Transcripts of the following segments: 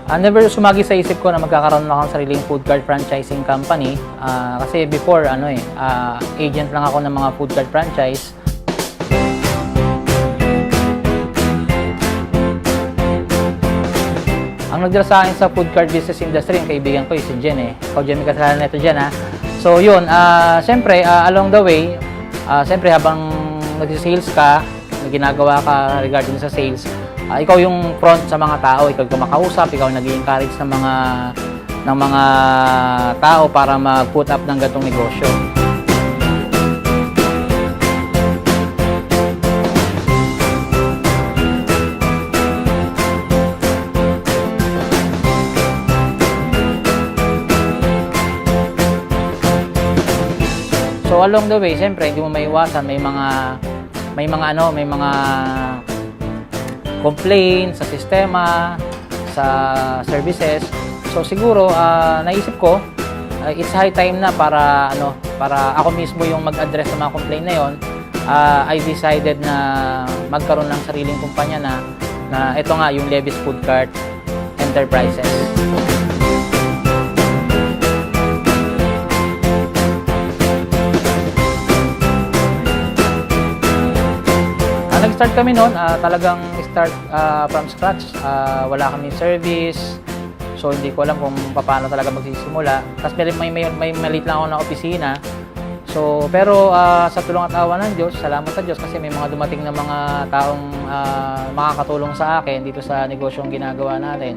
Never sumagi sa isip ko na magkakaroon ako ng sariling food cart franchising company. Kasi before, agent lang ako ng mga food cart franchise. Ang nagdala sa akin sa food cart business industry, yung kaibigan ko, si Jen eh. Ikaw, Jen, may kasalanan nito dyan ha. So yun, siyempre, along the way, siyempre habang nag-sales ka, ginagawa ka regarding sa sales, ikaw yung front sa mga tao, ikaw yung kumakausap, ikaw yung nag-i-encourage ng mga tao para mag-put up ng ganitong negosyo. So along the way, siyempre hindi mo maiwasan, may mga complaints sa sistema, sa services. So siguro naisip ko, it's high time na para ako mismo yung mag-address ng mga complaint na yon. I decided na magkaroon ng sariling kumpanya na ito nga yung Levis Food Cart Enterprises. Nag-start kami noon, talagang start from scratch. Wala kaming service, so hindi ko alam kung paano talaga magsisimula. Tapos may maliit lang ako na opisina. So, pero sa tulong at awa ng Diyos, salamat sa Diyos kasi may mga dumating na mga taong makakatulong sa akin dito sa negosyong ginagawa natin.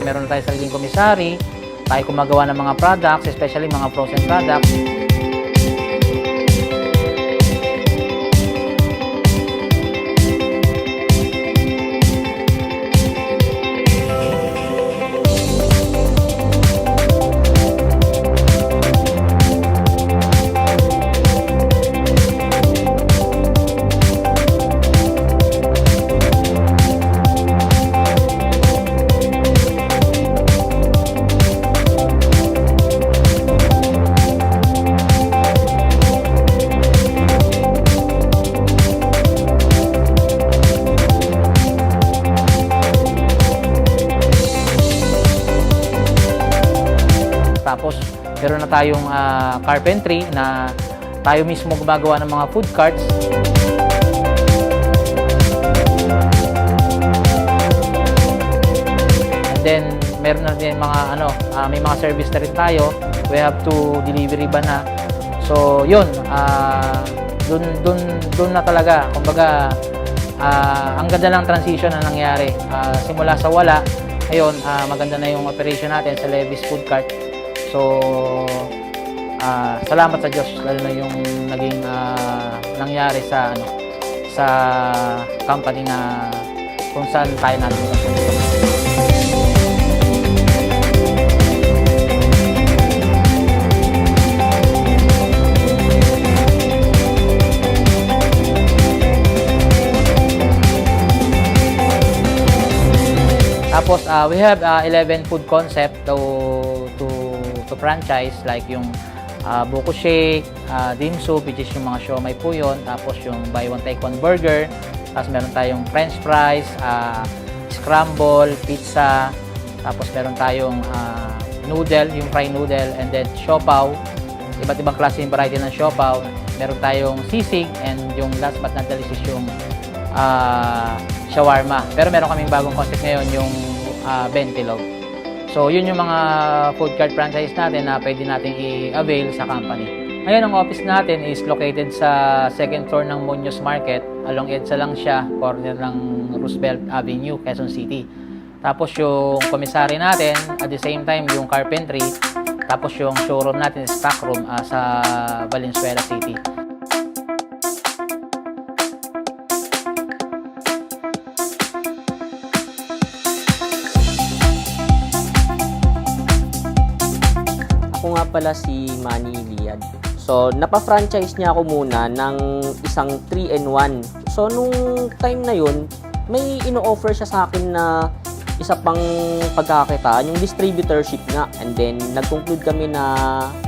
Meron na tayo sariling komisari, tayo gumagawa ng mga products, especially mga frozen products. Tapos, meron na tayong carpentry na tayo mismo gumagawa ng mga food carts. And then, meron na din mga may mga service na rin tayo. We have to delivery ba na. So, yun, dun na talaga. Kumbaga, ang ganda ng transition na nangyari. Simula sa wala, ayun, maganda na yung operation natin sa Levis Food Cart. So, salamat sa Diyos, lalo na yung naging nangyari sa company na kung saan tayo natin. Tapos, we have 11 food concept to franchise, like yung buko shake, dim sum, which is yung mga siomai po yun. Tapos yung buy one take one burger. Tapos meron tayong french fries, scramble, pizza. Tapos meron tayong noodle, yung fry noodle, and then siopaw. Iba't ibang klase yung variety ng siopaw. Meron tayong sisig, and yung last but not the least is yung shawarma. Pero meron kaming bagong concept ngayon, yung bentilog. So, yun yung mga food cart franchise natin na pwede natin i-avail sa company. Ngayon, ang office natin is located sa second floor ng Muñoz Market. Along EDSA lang siya, corner ng Roosevelt Avenue, Quezon City. Tapos yung commissary natin, at the same time yung carpentry. Tapos yung showroom natin, stock room sa Valenzuela City. Ako nga pala si Manny Liad. So, napa-franchise niya ako muna ng isang 3-in-1. So, nung time na yun, may ino-offer siya sa akin na isa pang pagkakakitaan, yung distributorship nga. And then, nag-conclude kami na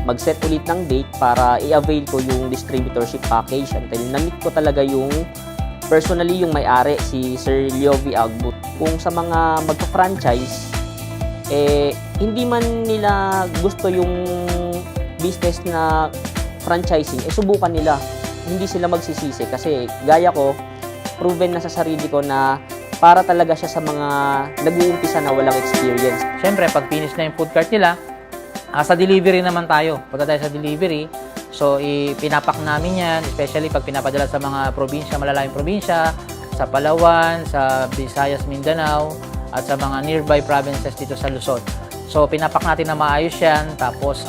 mag-set ulit ng date para i-avail ko yung distributorship package until na-meet ko talaga yung personally yung may-ari, si Sir Leovi Agbut. Kung sa mga magpa-franchise, hindi man nila gusto yung business na franchising, subukan nila. Hindi sila magsisisi kasi gaya ko, proven na sa sarili ko na para talaga siya sa mga nag-uumpisa na walang experience. Siyempre, pag finish na yung food cart nila, sa delivery naman tayo. Punta tayo sa delivery. So, pinapak namin yan, especially pag pinapadala sa mga probinsya, malalayong probinsya, sa Palawan, sa Visayas, Mindanao, at sa mga nearby provinces dito sa Luzon. So, pinapak natin na maayos yan. Tapos,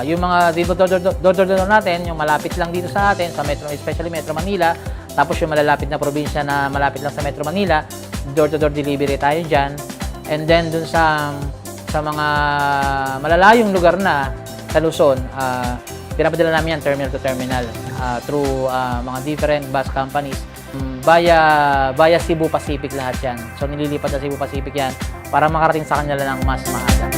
yung mga door-to-door natin, yung malapit lang dito sa atin, sa Metro, especially Metro Manila, tapos yung malalapit na probinsya na malapit lang sa Metro Manila, door-to-door delivery tayo dyan. And then, dun sa mga malalayong lugar na sa Luzon, pinapadala namin yan terminal to terminal through mga different bus companies. Via Cebu Pacific lahat yan. So, nililipat na Cebu Pacific yan para makarating sa kanila ng mas maaga.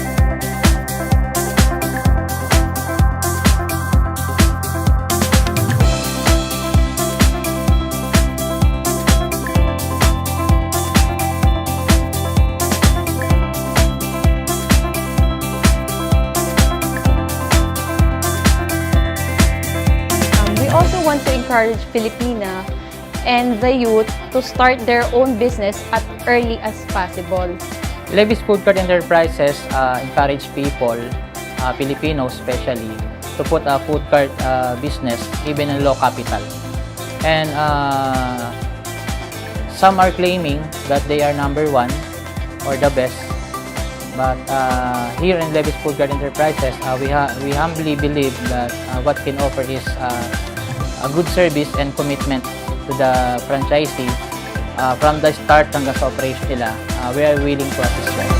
We also want to encourage Filipina and the youth to start their own business as early as possible. Levis Food Cart Enterprises encourage people, Filipinos especially, to put a food cart business even in low capital. And some are claiming that they are number one or the best. But here in Levis Food Cart Enterprises, we humbly believe that what can offer is a good service and commitment to the franchisee from the start hanggang sa operation nila. We are willing to assist them.